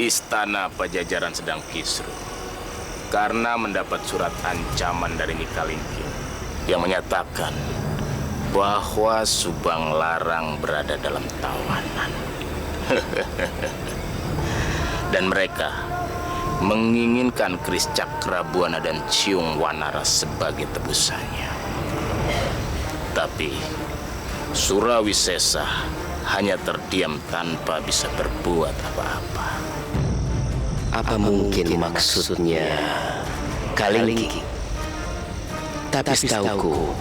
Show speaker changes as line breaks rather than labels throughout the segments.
Istana Pajajaran sedang kisruh karena mendapat surat ancaman dari Nikalingking yang menyatakan bahwa Subang Larang berada dalam tawanan. Dan mereka menginginkan Kris Cakrabuana dan Ciung Wanara sebagai tebusannya. Tapi Surawisesa hanya terdiam tanpa bisa berbuat apa-apa.
Apa mungkin maksudnya Kalingking? Tapi setauku,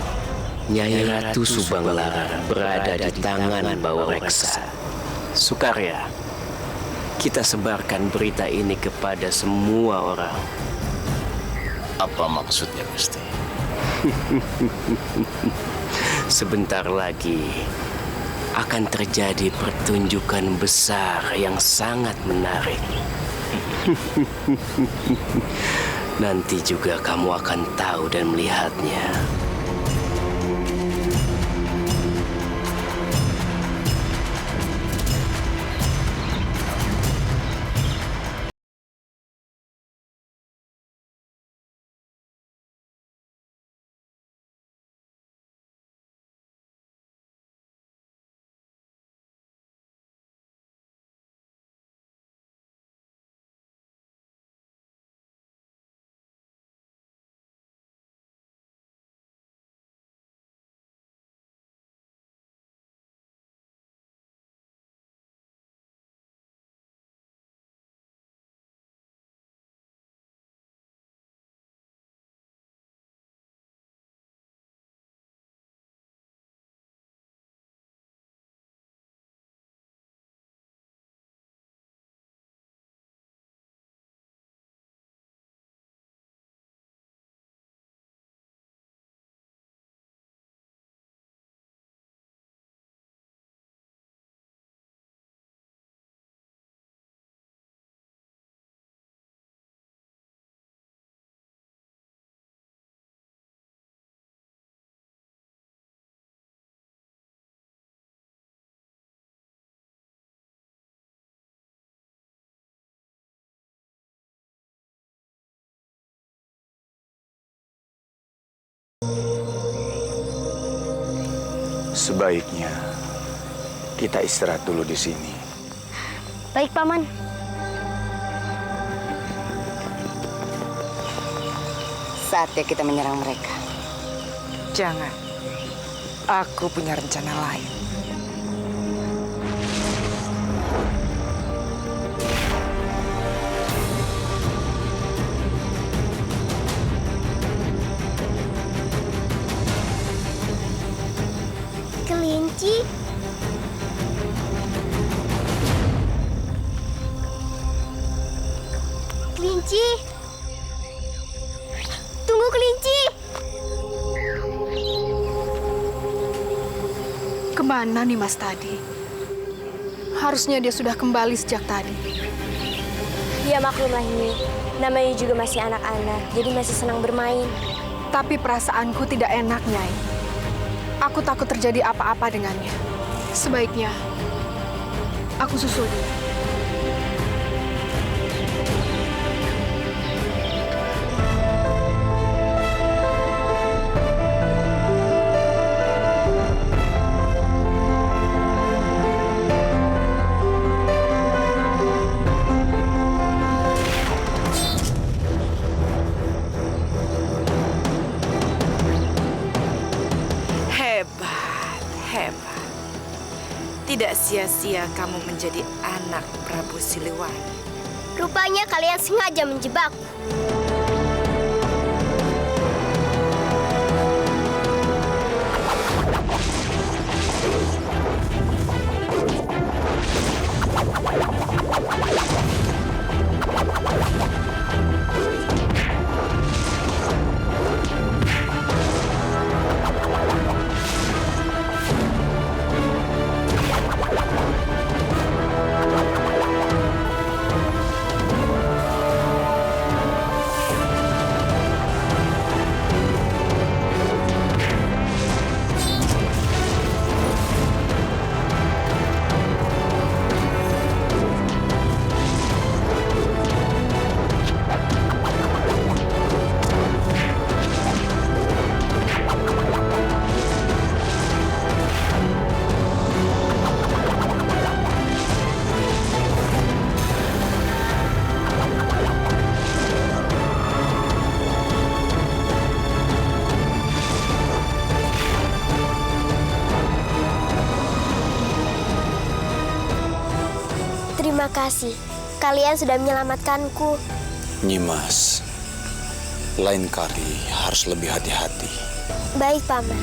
Nyai Ratu Subang Larang berada di tangan Bawareksa. Sukarya, kita sebarkan berita ini kepada semua orang.
Apa maksudnya, Gusti?
Sebentar lagi akan terjadi pertunjukan besar yang sangat menarik. Nanti juga kamu akan tahu dan melihatnya.
Sebaiknya kita istirahat dulu di sini.
Baik, Paman. Saatnya kita menyerang mereka.
Jangan. Aku punya rencana lain.
Kelinci. Kelinci. Tunggu, Kelinci.
Kemana nih Mas tadi? Harusnya dia sudah kembali sejak tadi.
Ya maklumlah ini, namanya juga masih anak-anak, jadi masih senang bermain.
Tapi perasaanku tidak enak, Nyai. Aku takut terjadi apa-apa dengannya. Sebaiknya aku susul dia.
Hebat. Tidak sia-sia kamu menjadi anak Prabu Siliwangi.
Rupanya kalian sengaja menjebak. kasih. Kalian sudah menyelamatkanku.
Nyimas, lain kali harus lebih hati-hati.
Baik, Paman.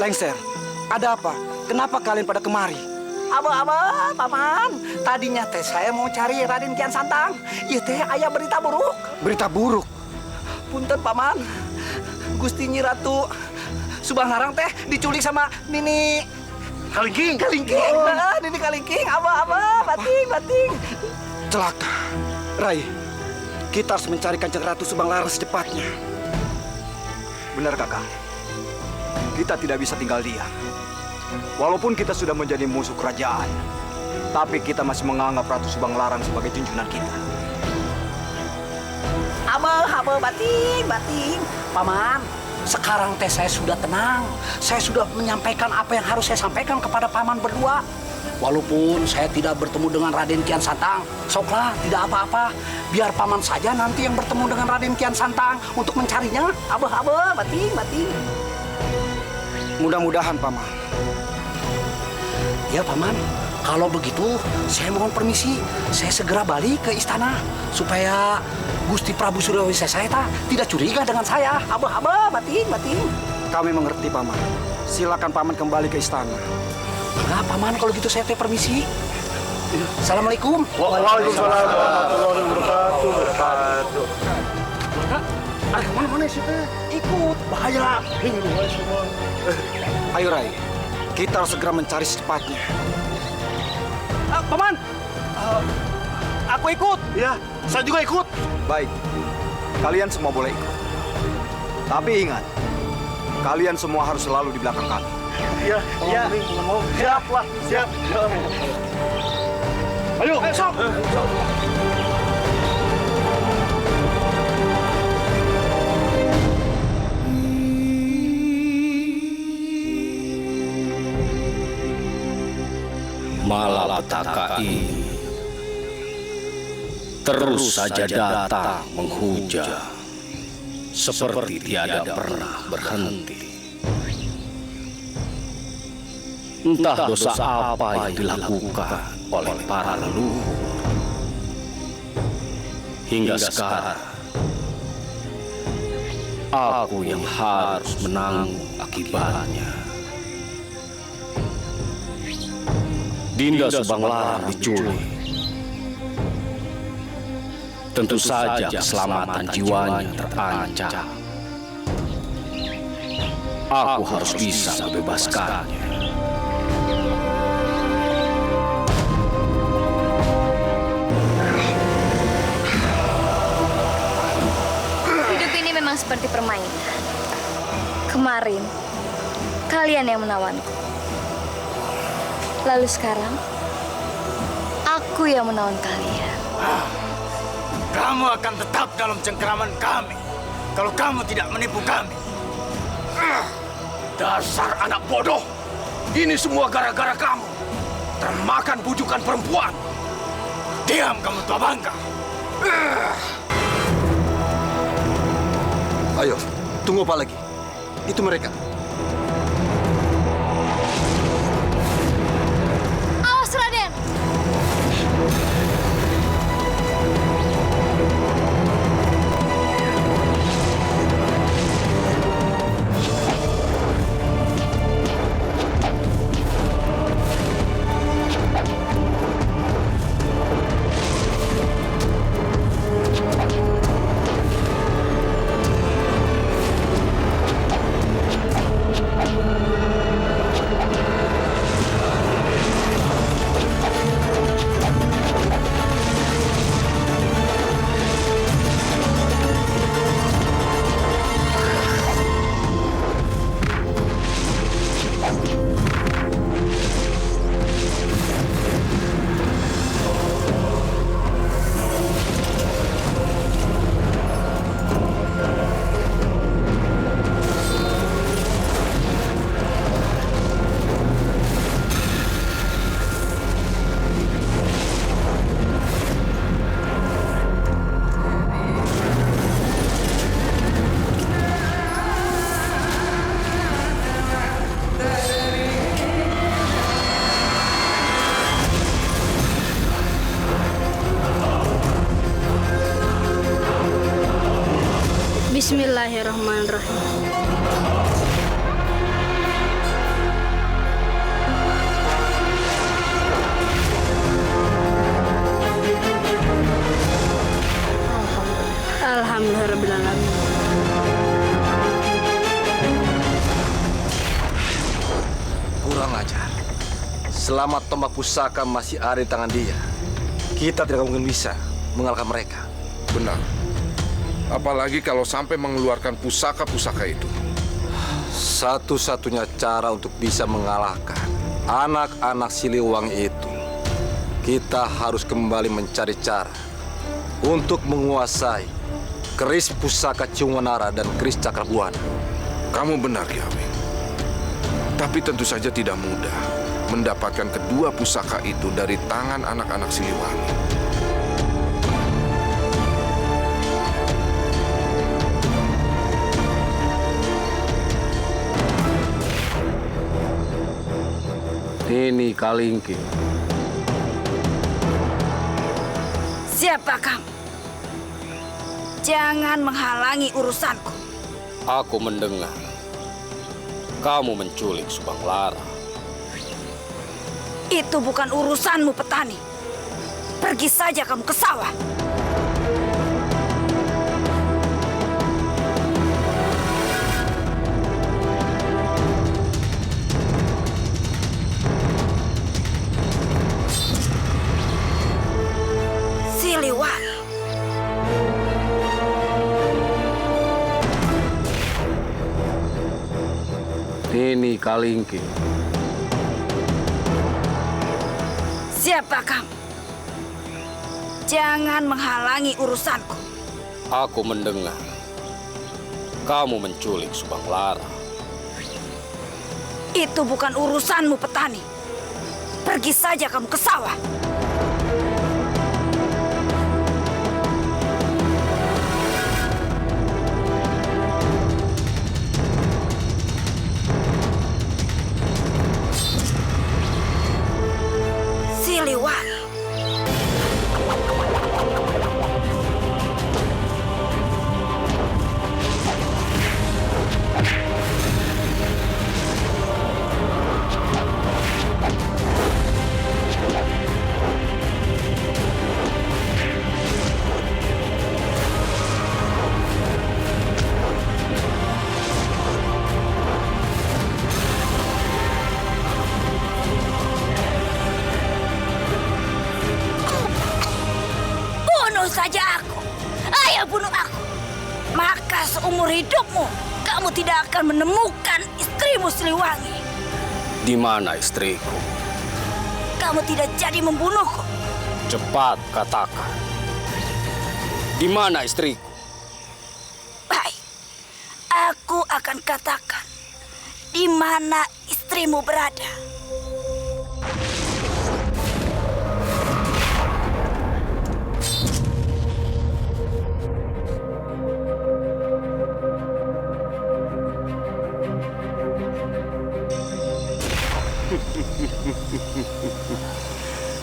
Lengser, ada apa? Kenapa kalian pada kemari?
Aba, Paman. Tadinya teh saya mau cari Raden Kian Santang. Iya teh, aya berita buruk.
Berita buruk?
Punten, Paman. Gusti Nyi Ratu Subang Larang teh diculik sama Nini Kalingking. Nah, Nini Kalingking. Aba, bating.
Celaka. Rai, kita harus mencari Kanjeng Ratu Subang Larang secepatnya.
Benar, Kakang. Kita tidak bisa tinggal diam. Walaupun kita sudah menjadi musuh kerajaan, tapi kita masih menganggap Ratu Subang Larang sebagai junjungan kita.
Aba, bating. Paman, sekarang teh saya sudah tenang. Saya sudah menyampaikan apa yang harus saya sampaikan kepada Paman berdua. Walaupun saya tidak bertemu dengan Raden Kian Santang, soklah, tidak apa-apa. Biar Paman saja nanti yang bertemu dengan Raden Kian Santang untuk mencarinya. Aba, bating.
Mudah-mudahan, Paman.
Ya, Paman. Kalau begitu, saya mohon permisi. Saya segera balik ke istana supaya Gusti Prabu Surawisesa saya tidak curiga dengan saya. Aba, bating.
Kami mengerti, Paman. Silakan Paman kembali ke istana.
Enggak, Paman, kalau gitu saya permisi. Assalamualaikum.
Waalaikumsalam warahmatullahi wabarakatuh.
Ada kemana sih teh? Ikut, bahaya.
Ayo, Rai. Kita harus segera mencari secepatnya.
Paman, aku ikut.
Ya, saya juga ikut. Baik, kalian semua boleh ikut. Tapi ingat, kalian semua harus selalu di belakang kami.
Iya. Siap lah. Siap. Ayo, sok.
Malapetaka ini terus saja datang menghujam, seperti tiada pernah berhenti. Entah dosa apa yang dilakukan oleh para leluhur. Hingga sekarang, aku yang harus menanggung akibatnya. Dinda Subang Larang diculik. Tentu saja keselamatan jiwanya terancam. Aku harus bisa membebaskannya.
Hidup ini memang seperti permainan. Kemarin, kalian yang menawanku. Lalu sekarang, aku yang menawan kalian.
Kamu akan tetap dalam cengkeraman kami kalau kamu tidak menipu kami.
Dasar anak bodoh! Ini semua gara-gara kamu. Termakan bujukan perempuan.
Diam kamu, tua bangka.
Ayo, tunggu apa lagi? Itu mereka.
Awas, Raden!
Bismillahirrahmanirrahim. Alhamdulillahirrahmanirrahim.
Kurang ajar. Selama tombak pusaka masih ada di tangan dia, kita tidak mungkin bisa mengalahkan mereka.
Benar. Apalagi kalau sampai mengeluarkan pusaka-pusaka itu.
Satu-satunya cara untuk bisa mengalahkan anak-anak Siliwangi itu, kita harus kembali mencari cara untuk menguasai keris pusaka Ciwanara dan keris Cakrabuana.
Kamu benar, Ki Awing. Tapi tentu saja tidak mudah mendapatkan kedua pusaka itu dari tangan anak-anak Siliwangi.
Ini Kalingking.
Siapa kamu? Jangan menghalangi urusanku.
Aku mendengar kamu menculik Subang Lara.
Itu bukan urusanmu, petani. Pergi saja kamu ke sawah. Siliwangi.
Ini Kalingking.
Siapa kamu? Jangan menghalangi urusanku.
Aku mendengar kamu menculik Subang Lara.
Itu bukan urusanmu, petani. Pergi saja kamu ke sawah. Siliwangi. Saja aku. Ayo bunuh aku. Maka seumur hidupmu kamu tidak akan menemukan istrimu Siliwangi.
Di mana istriku?
Kamu tidak jadi membunuhku.
Cepat katakan. Di mana istriku?
Baik. Aku akan katakan di mana istrimu berada.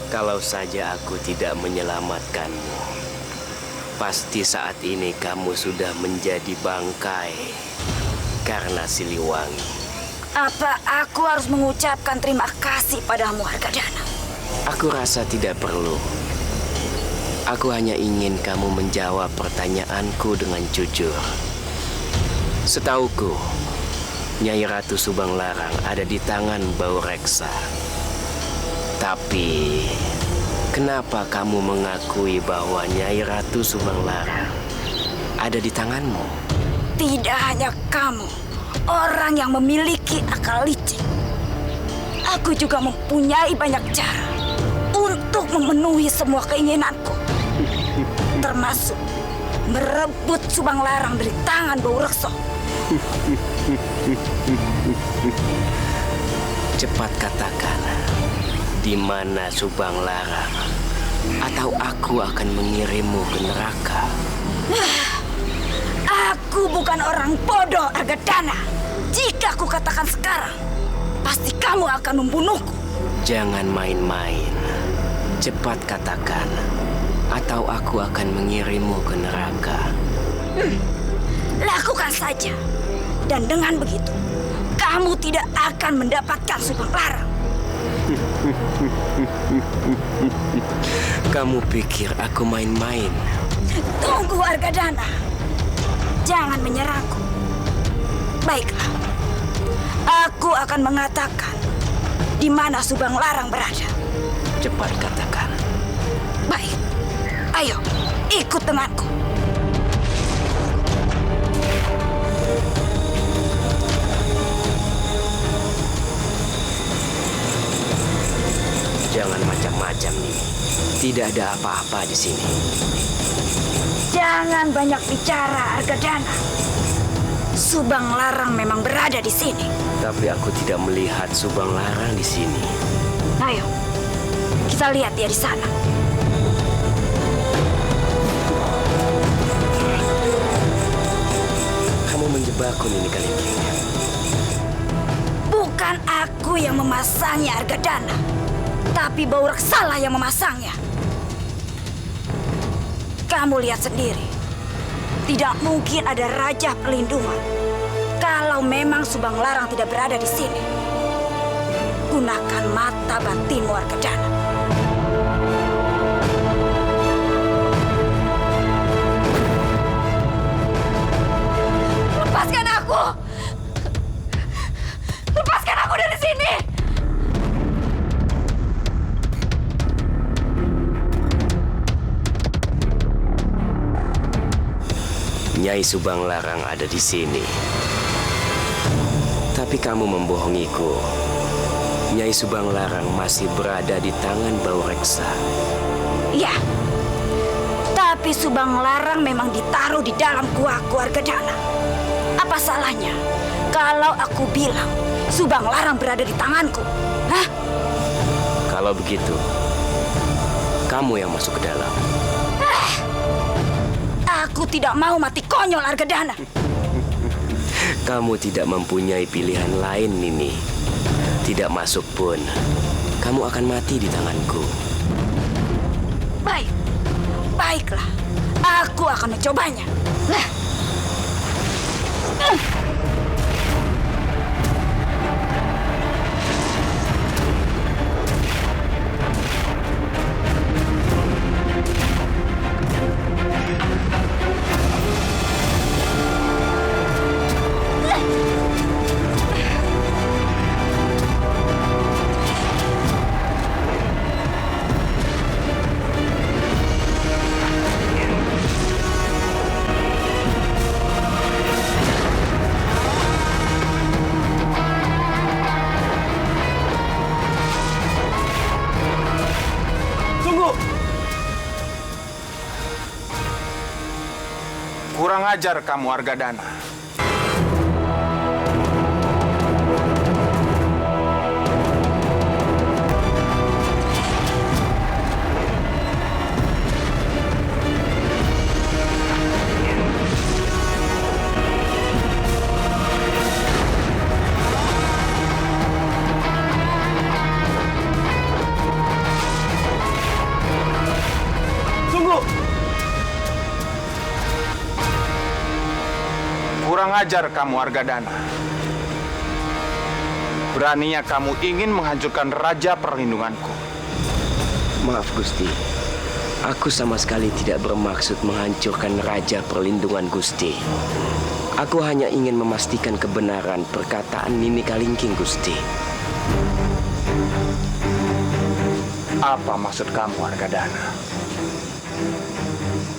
Kalau saja aku tidak menyelamatkanmu, pasti saat ini kamu sudah menjadi bangkai karena Siliwangi.
Apa aku harus mengucapkan terima kasih padamu, Argadana?
Aku rasa tidak perlu. Aku hanya ingin kamu menjawab pertanyaanku dengan jujur. Setauku, Nyai Ratu Subang Larang ada di tangan Bau Reksa. Tapi, kenapa kamu mengakui bahwa Nyai Ratu Subang Larang ada di tanganmu?
Tidak hanya kamu, orang yang memiliki akal licik. Aku juga mempunyai banyak cara untuk memenuhi semua keinginanku. Termasuk merebut Subang Larang dari tangan Bau Reksa.
Cepat katakan, di mana Subang Larang, atau aku akan mengirimmu ke neraka.
Aku bukan orang bodoh, Argadana. Jika aku katakan sekarang, pasti kamu akan membunuhku.
Jangan main-main. Cepat katakan, atau aku akan mengirimmu ke neraka.
lakukan saja. Dan dengan begitu, kamu tidak akan mendapatkan Subang Larang.
Kamu pikir aku main-main?
Tunggu, Argadana. Jangan menyerangku. Baiklah. Aku akan mengatakan di mana Subang Larang berada.
Cepat katakan.
Baik. Ayo, ikut denganku.
Jangan macam-macam nih. Tidak ada apa-apa di sini.
Jangan banyak bicara, Argadana. Subang Larang memang berada di sini.
Tapi aku tidak melihat Subang Larang di sini.
Ayo, kita lihat dia di sana.
Kamu menjebakku, Nini Kalingking.
Bukan aku yang memasangnya, Argadana. Tapi Bau Raksala yang memasangnya. Kamu lihat sendiri. Tidak mungkin ada raja perlindungan kalau memang Subang Larang tidak berada di sini. Gunakan mata batinmu, Argadana. Lepaskan aku! Lepaskan aku dari sini!
Nyai Subang Larang ada di sini. Tapi kamu membohongiku. Nyai Subang Larang masih berada di tangan Bau Reksa.
Ya, tapi Subang Larang memang ditaruh di dalam guaku, Argadana. Apa salahnya kalau aku bilang Subang Larang berada di tanganku? Hah?
Kalau begitu, kamu yang masuk ke dalam.
Aku tidak mau mati konyol, Argadana.
Kamu tidak mempunyai pilihan lain, Nini. Tidak masuk pun, kamu akan mati di tanganku.
Baik, baiklah. Aku akan mencobanya.
Kurang ajar kamu, Argadana. Kurang ajar kamu, Argadana. Beraninya kamu ingin menghancurkan raja perlindunganku.
Maaf, Gusti. Aku sama sekali tidak bermaksud menghancurkan raja perlindungan Gusti. Aku hanya ingin memastikan kebenaran perkataan Nini Kalingking, Gusti.
Apa maksud kamu, Argadana?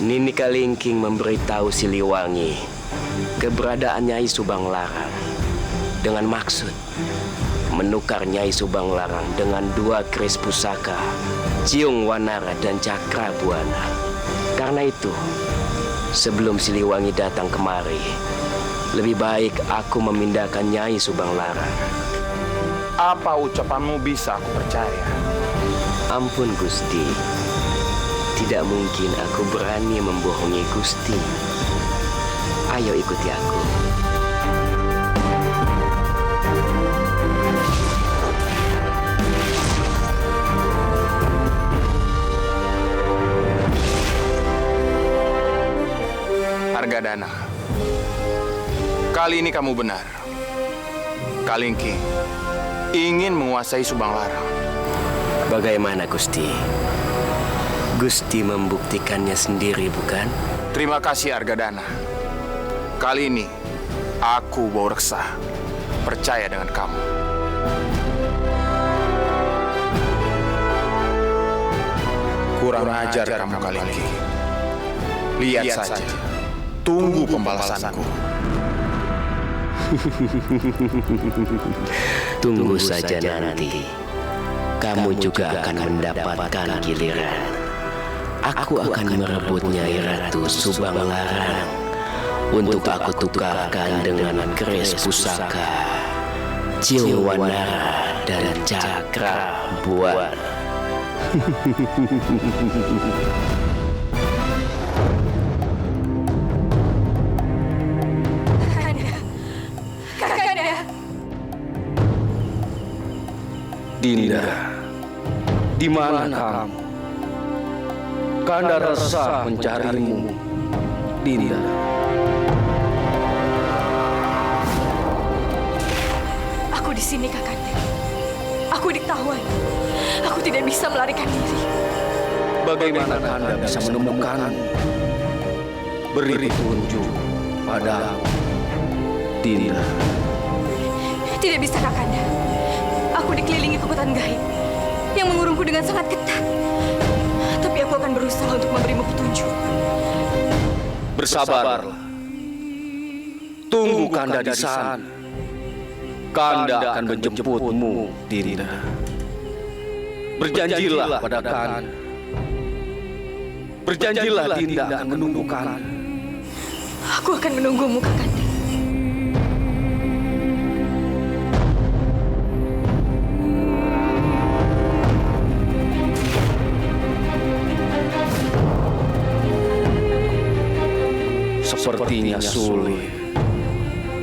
Nini Kalingking memberitahu Siliwangi keberadaan Nyai Subang Larang dengan maksud menukar Nyai Subang Larang dengan 2 keris pusaka, Ciung Wanara dan Cakra Buana. Karena itu, sebelum Siliwangi datang kemari, lebih baik aku memindahkan Nyai Subang Larang.
Apa ucapanmu bisa aku percaya?
Ampun, Gusti. Tidak mungkin aku berani membohongi Gusti. Ayo ikuti aku.
Argadana, Kali ini kamu benar. Kalingking ingin menguasai Subang Larang.
Bagaimana Gusti? Gusti membuktikannya sendiri, bukan?
Terima kasih Argadana. Kali ini aku Bau Reksa percaya dengan kamu. Kurang ajar kamu Kalingking. Lihat saja. Tunggu pembalasanku.
Tunggu saja nanti. Kamu juga akan mendapatkan giliran. Aku akan merebut Nyai Ratu Subang Larang untuk aku tukarkan dengan keris pusaka, Cilwanara dan Cakra Buana.
Kakanda.
Dinda, di mana kamu? Kanda resah mencarimu, Dinda.
Aku di sini, Kakanda. Aku ditawan. Aku tidak bisa melarikan diri.
Bagaimana Kanda bisa menemukanmu? Beri petunjuk padaku, Dinda.
Tidak bisa, Kakanda. Aku dikelilingi kekuatan gaib yang mengurungku dengan sangat ketat. Tapi aku akan berusaha untuk memberimu petunjuk.
Bersabarlah. Tunggu Kanda di sana. Kanda akan menjemputmu, Dinda. Berjanjilah pada Kanda. Berjanjilah Dinda akan menunggu Kanda.
Aku akan menunggumu, Kakanda.
Sepertinya sulit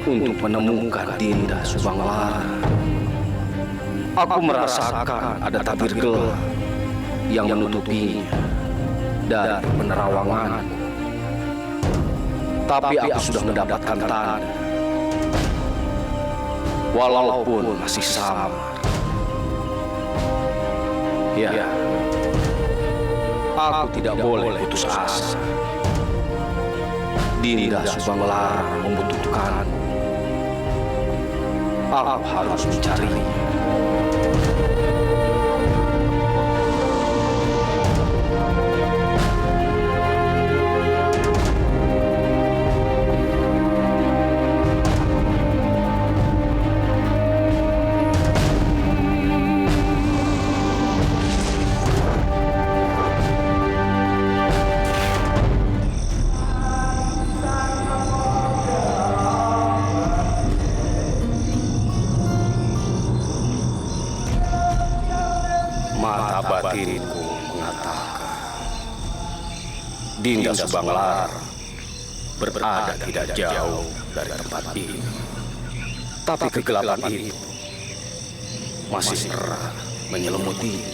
untuk menemukan Dinda Subang Larang. Aku merasakan ada tabir gelap yang menutupinya dari penerawangan. Tapi aku sudah mendapatkan tanda, walaupun masih samar. Ya, aku tidak boleh putus asa. Dinda Subang Larang membutuhkanku. Aku harus mencarinya. Mata batinku mengatakan Dinda Subang Larang berada tidak jauh dari tempat ini. Tapi kegelapan itu masih erat menyelimutinya.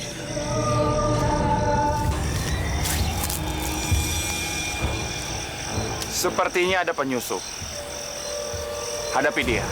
Sepertinya ada penyusup. Hadapi dia.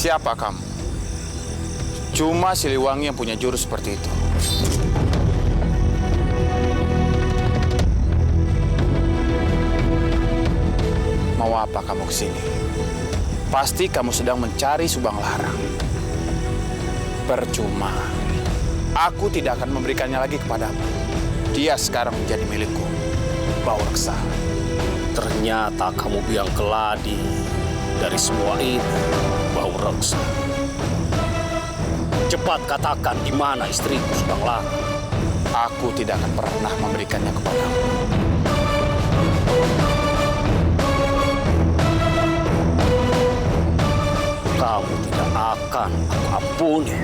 Siapa kamu? Cuma Siliwangi yang punya jurus seperti itu. Mau apa kamu kesini?
Pasti kamu sedang mencari Subang Larang. Percuma. Aku tidak akan memberikannya lagi kepadamu. Dia sekarang menjadi milikku. Bawaksa.
Ternyata kamu biang keladi dari semua ini, Bawaksa. Cepat katakan di mana istriku Subang Larang.
Aku tidak akan pernah memberikannya kepadamu.
Kamu tidak akan aku ampuni.